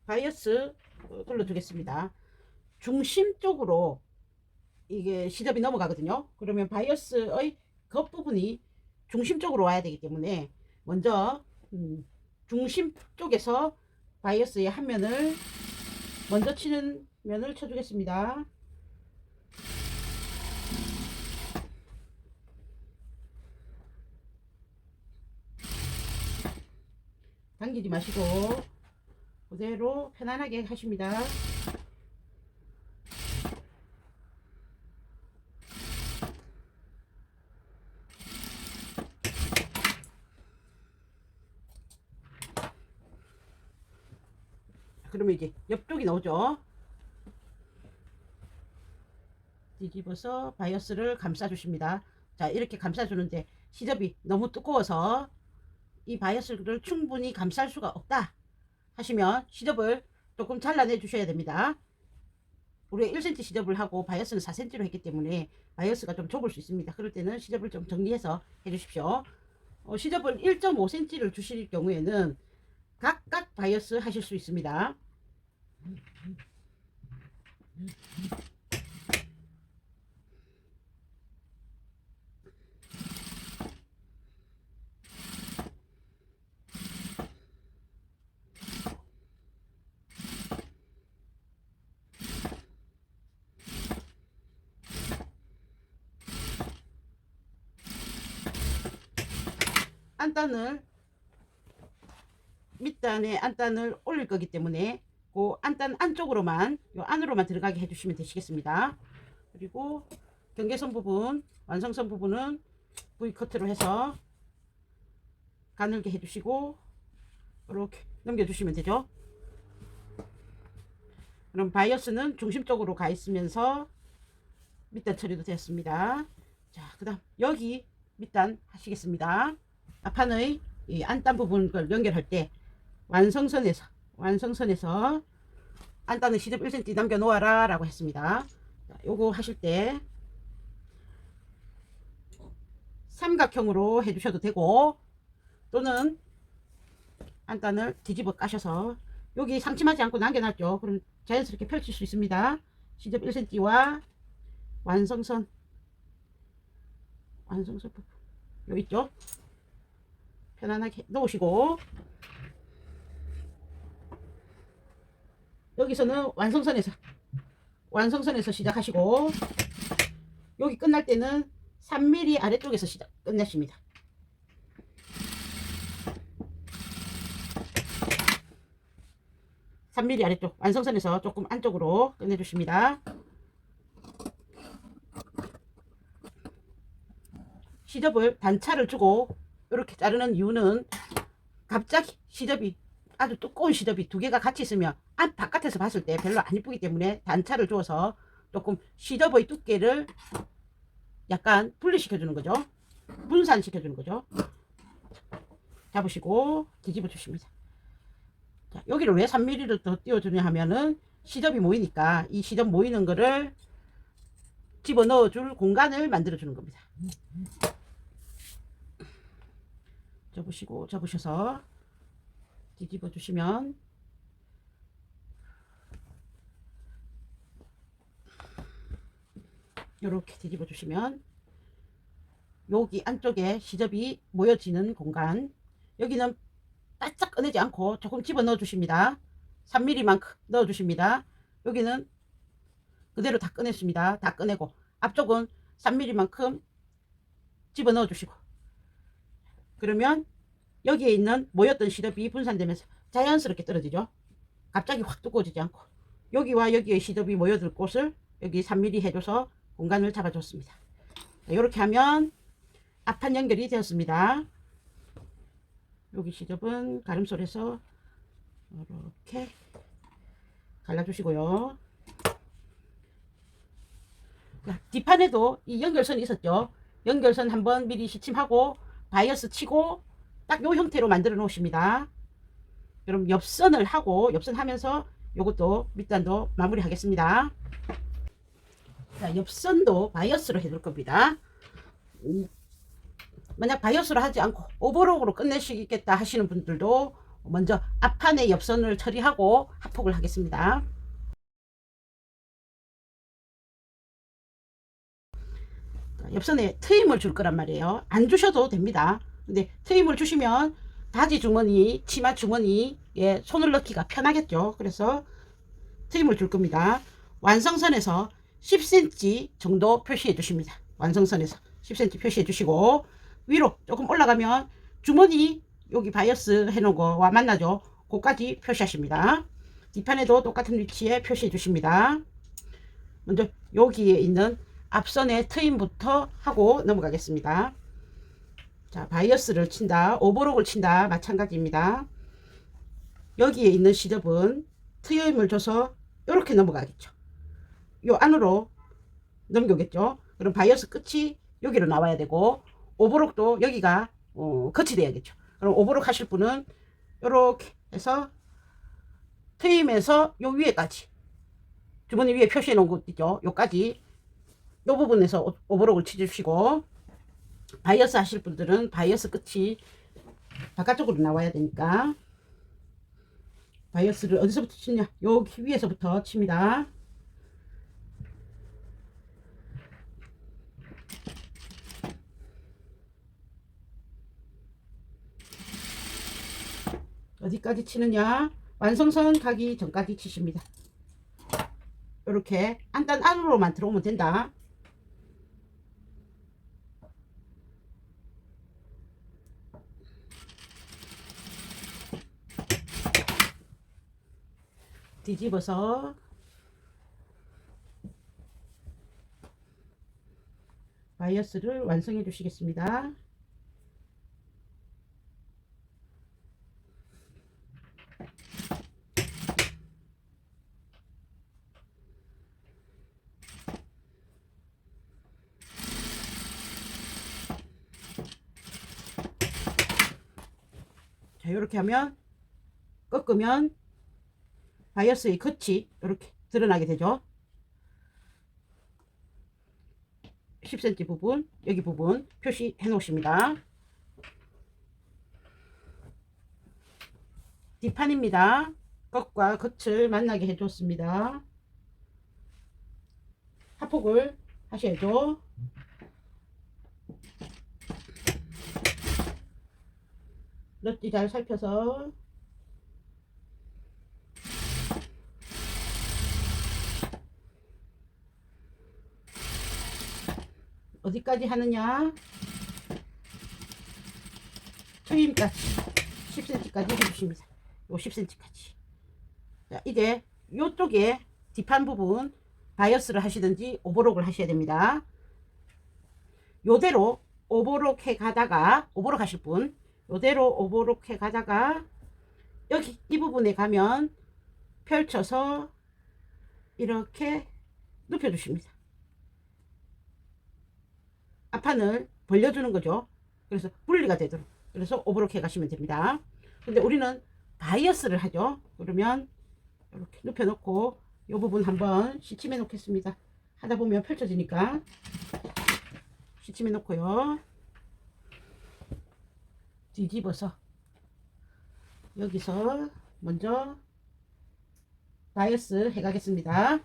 바이어스 돌려주겠습니다. 중심 쪽으로 이게 시접이 넘어가거든요. 그러면 바이어스의 겉부분이 중심 쪽으로 와야 되기 때문에 먼저 중심 쪽에서 바이어스의 한 면을 먼저 치는 면을 쳐주겠습니다. 당기지 마시고 그대로 편안하게 하십니다. 그러면 이제 옆쪽이 나오죠. 뒤집어서 바이어스를 감싸 주십니다. 자, 이렇게 감싸 주는데 시접이 너무 두꺼워서 이 바이어스를 충분히 감쌀 수가 없다 하시면 시접을 조금 잘라내 주셔야 됩니다. 우리가 1cm 시접을 하고 바이어스는 4cm로 했기 때문에 바이어스가 좀 좁을 수 있습니다. 그럴 때는 시접을 좀 정리해서 해 주십시오. 시접을 1.5cm를 주실 경우에는 각각 바이어스 하실 수 있습니다. 안단을 밑단에 안단을 올릴 거기 때문에 그 안단 안쪽으로만 요 안으로만 들어가게 해주시면 되시겠습니다. 그리고 경계선 부분 완성선 부분은 V커트로 해서 가늘게 해주시고 이렇게 넘겨주시면 되죠. 그럼 바이어스는 중심 쪽으로 가 있으면서 밑단 처리도 되었습니다. 자, 그 다음 여기 밑단 하시겠습니다. 앞판의 이 안단 부분을 연결할 때 완성선에서 안단을 시접 1cm 남겨 놓아라 라고 했습니다. 자, 요거 하실 때 삼각형으로 해 주셔도 되고 또는 안단을 뒤집어 까셔서 여기 상침하지 않고 남겨놨죠. 그럼 자연스럽게 펼칠 수 있습니다. 시접 1cm와 완성선 부분 요 있죠. 편안하게 놓으시고 여기서는 완성선에서 시작하시고 여기 끝날 때는 3mm 아래쪽에서 끝내십니다. (3mm) 아래쪽 완성선에서 조금 안쪽으로 끝내주십니다. 시접을 단차를 주고 이렇게 자르는 이유는 갑자기 시접이 아주 두꺼운 시접이 두 개가 같이 있으면 바깥에서 봤을 때 별로 안 이쁘기 때문에 단차를 주어서 조금 시접의 두께를 약간 분리시켜 주는 거죠. 분산시켜 주는 거죠. 잡으시고 뒤집어 주십니다. 자, 여기를 왜 3mm를 더 띄워주냐 하면은 시접이 모이니까 이 시접 모이는 거를 집어넣어 줄 공간을 만들어 주는 겁니다. 접으셔서 뒤집어 주시면 이렇게 뒤집어 주시면 여기 안쪽에 시접이 모여지는 공간, 여기는 바짝 꺼내지 않고 조금 집어 넣어 주십니다. 3mm만큼 넣어 주십니다. 여기는 그대로 다 꺼냈습니다. 다 꺼내고 앞쪽은 3mm만큼 집어 넣어 주시고 그러면 여기에 있는 모였던 시접이 분산되면서 자연스럽게 떨어지죠. 갑자기 확 두꺼워지지 않고 여기와 여기에 시접이 모여들 곳을 여기 3mm 해줘서 공간을 잡아줬습니다. 이렇게 하면 앞판 연결이 되었습니다. 여기 시접은 가름솔에서 이렇게 갈라주시고요. 뒷판에도 이 연결선이 있었죠. 연결선 한번 미리 시침하고 바이어스 치고 딱 요 형태로 만들어 놓으십니다. 그럼 옆선을 하고 옆선 하면서 요것도 밑단도 마무리 하겠습니다. 자, 옆선도 바이어스로 해줄 겁니다. 만약 바이어스로 하지 않고 오버록으로 끝내시겠다 하시는 분들도 먼저 앞판의 옆선을 처리하고 합폭을 하겠습니다. 옆선에 트임을 줄 거란 말이에요. 안 주셔도 됩니다. 근데 트임을 주시면 바지 주머니, 치마 주머니에 손을 넣기가 편하겠죠. 그래서 트임을 줄 겁니다. 완성선에서 10cm 정도 표시해 주십니다. 완성선에서 10cm 표시해 주시고 위로 조금 올라가면 주머니 여기 바이어스 해놓은 거와 만나죠. 그까지 표시하십니다. 뒷판에도 똑같은 위치에 표시해 주십니다. 먼저 여기에 있는 앞선의 트임부터 하고 넘어가겠습니다. 자, 바이어스를 친다, 오버록을 친다 마찬가지입니다. 여기에 있는 시접은 트임을 줘서 이렇게 넘어가겠죠. 요 안으로 넘겨겠죠. 그럼 바이어스 끝이 여기로 나와야 되고 오버록도 여기가 끝이 돼야겠죠. 그럼 오버록 하실 분은 이렇게 해서 트임에서 요 위에까지 주머니 위에 표시해 놓은 거 있죠. 요까지 요 부분에서 오버록을 치주시고 바이어스 하실 분들은 바이어스 끝이 바깥쪽으로 나와야 되니까 바이어스를 어디서부터 치냐, 여기 위에서부터 칩니다. 어디까지 치느냐, 완성선 가기 전까지 치십니다. 이렇게 안단 안으로만 들어오면 된다. 뒤집어서 바이어스를 완성해 주시겠습니다. 자, 이렇게 하면 꺾으면 바이어스의 끝이 이렇게 드러나게 되죠. 10cm 부분, 여기 부분 표시해 놓으십니다. 뒷판입니다. 끝과 끝을 만나게 해줬습니다. 합폭을 하셔야죠. 넛지 잘 살펴서 어디까지 하느냐, 트임까지 10cm까지 해주십니다. 요 10cm까지. 자, 이제 요쪽에 뒷판 부분 바이어스를 하시든지 오버록을 하셔야 됩니다. 요대로 오버록 해 가다가, 오버록 하실 분 요대로 오버록 해 가다가 여기 이 부분에 가면 펼쳐서 이렇게 눕혀 주십니다. 앞판을 벌려주는 거죠. 그래서 분리가 되도록. 그래서 오버록 해 가시면 됩니다. 근데 우리는 바이어스를 하죠. 그러면 이렇게 눕혀 놓고 이 부분 한번 시침해 놓겠습니다. 하다 보면 펼쳐지니까 시침해 놓고요. 뒤집어서 여기서 먼저 바이어스 해 가겠습니다.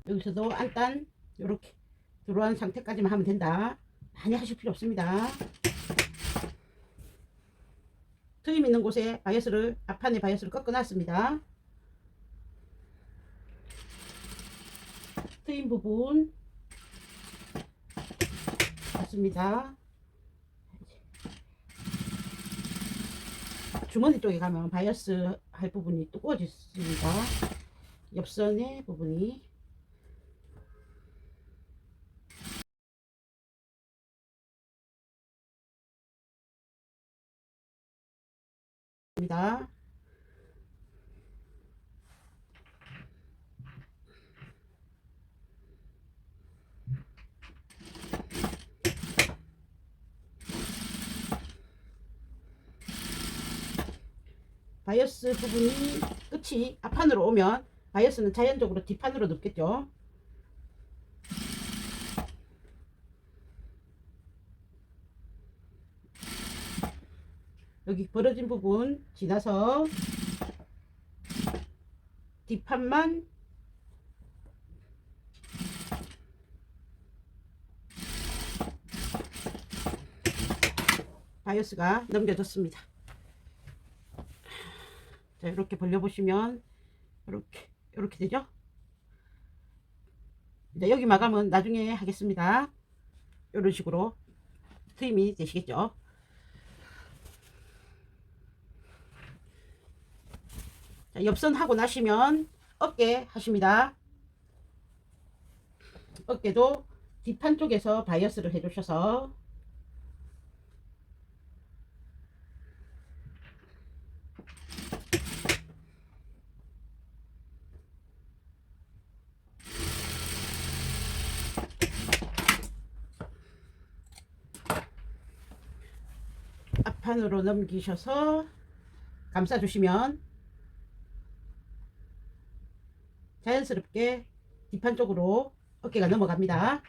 여기서도 안단 이렇게 들어간 상태까지만 하면 된다. 많이 하실 필요 없습니다. 트임 있는 곳에 바이어스를, 앞판에 바이어스를 꺾어 놨습니다. 트임 부분 맞습니다. 주머니 쪽에 가면 바이어스 할 부분이 두꺼워졌습니다. 옆선의 부분이 입니다. 바이어스 부분이 끝이 앞판으로 오면 바이어스는 자연적으로 뒷판으로 눕겠죠. 여기 벌어진 부분 지나서 뒷판만 바이오스가 넘겨졌습니다. 자, 이렇게 벌려보시면 이렇게 되죠. 이제 여기 마감은 나중에 하겠습니다. 이런 식으로 트임이 되시겠죠. 자, 옆선 하고 나시면 어깨 하십니다. 어깨도 뒷판 쪽에서 바이어스를 해주셔서 앞판으로 넘기셔서 감싸주시면 자연스럽게 뒷판 쪽으로 어깨가 넘어갑니다.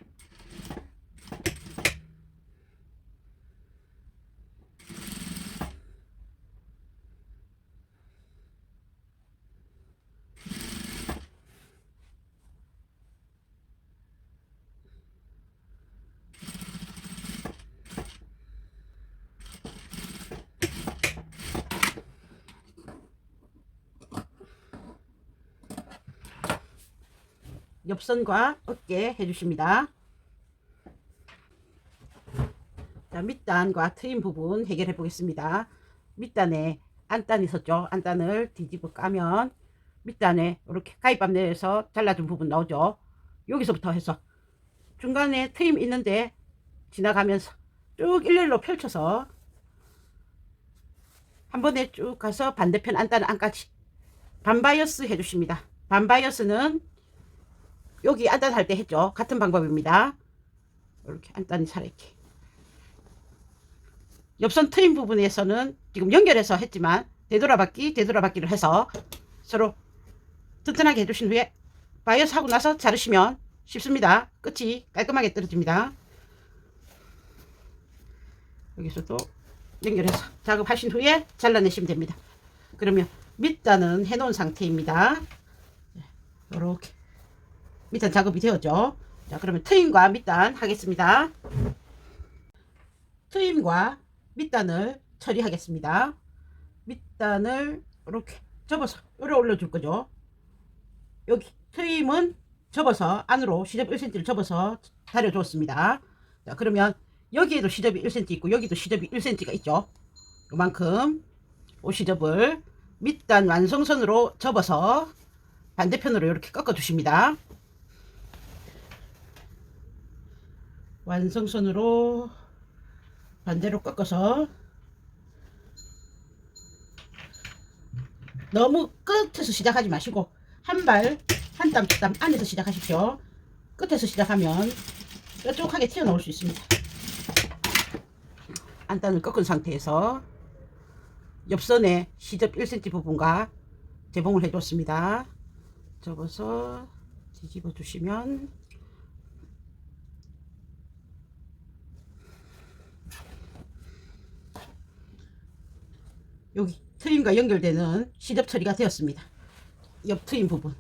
옆선과 어깨 해주십니다. 자, 밑단과 트임 부분 해결해 보겠습니다. 밑단에 안단이 있었죠. 안단을 뒤집어 까면 밑단에 이렇게 가위밥 내에서 잘라준 부분 나오죠. 여기서부터 해서 중간에 트임 있는데 지나가면서 쭉 일렬로 펼쳐서 한 번에 쭉 가서 반대편 안단 안까지 반바이어스 해주십니다. 반바이어스는 여기 안단 할 때 했죠. 같은 방법입니다. 이렇게 안단이 살아있게. 옆선 트임 부분에서는 지금 연결해서 했지만 되돌아받기를 해서 서로 튼튼하게 해주신 후에 바이어스 하고 나서 자르시면 쉽습니다. 끝이 깔끔하게 떨어집니다. 여기서도 연결해서 작업하신 후에 잘라내시면 됩니다. 그러면 밑단은 해놓은 상태입니다. 이렇게 밑단 작업이 되었죠. 자, 그러면 트임과 밑단 하겠습니다. 트임과 밑단을 처리하겠습니다. 밑단을 이렇게 접어서 요래 올려줄 거죠. 여기 트임은 접어서 안으로 시접 1cm를 접어서 다려주었습니다. 자, 그러면 여기에도 시접이 1cm 있고 여기도 시접이 1cm가 있죠. 요만큼 옷시접을 밑단 완성선으로 접어서 반대편으로 이렇게 꺾어 주십니다. 완성선으로 반대로 꺾어서 너무 끝에서 시작하지 마시고 한 발 한 땀 두 땀 안에서 시작하십시오. 끝에서 시작하면 뾰족하게 튀어나올 수 있습니다. 안단을 꺾은 상태에서 옆선에 시접 1cm 부분과 재봉을 해줬습니다. 접어서 뒤집어 주시면 여기 트임과 연결되는 시접 처리가 되었습니다. 옆 트임 부분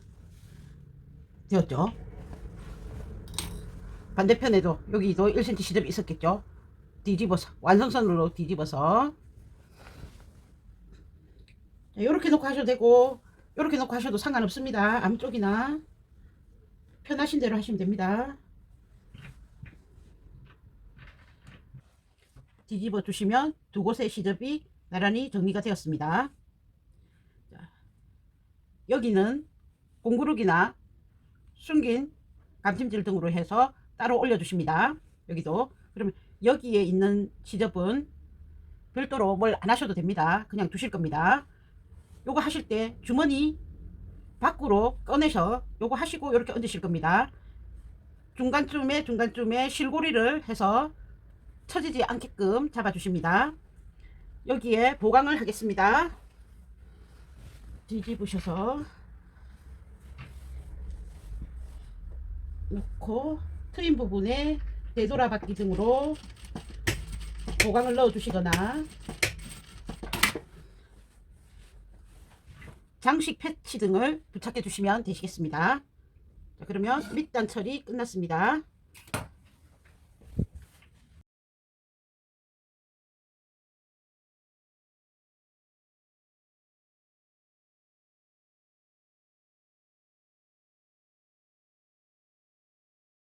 되었죠. 반대편에도 여기도 1cm 시접이 있었겠죠. 뒤집어서 완성선으로 뒤집어서 이렇게 놓고 하셔도 되고 이렇게 놓고 하셔도 상관없습니다. 아무 쪽이나 편하신 대로 하시면 됩니다. 뒤집어 주시면 두 곳의 시접이 나란히 정리가 되었습니다. 자, 여기는 공구르기나 숨긴 감침질 등으로 해서 따로 올려주십니다. 여기도. 그러면 여기에 있는 시접은 별도로 뭘 안 하셔도 됩니다. 그냥 두실 겁니다. 요거 하실 때 주머니 밖으로 꺼내서 요거 하시고 이렇게 얹으실 겁니다. 중간쯤에 실고리를 해서 처지지 않게끔 잡아 주십니다. 여기에 보강을 하겠습니다. 뒤집으셔서 놓고 트임 부분에 되돌아받기 등으로 보강을 넣어 주시거나 장식 패치 등을 부착해 주시면 되시겠습니다. 자, 그러면 밑단 처리 끝났습니다.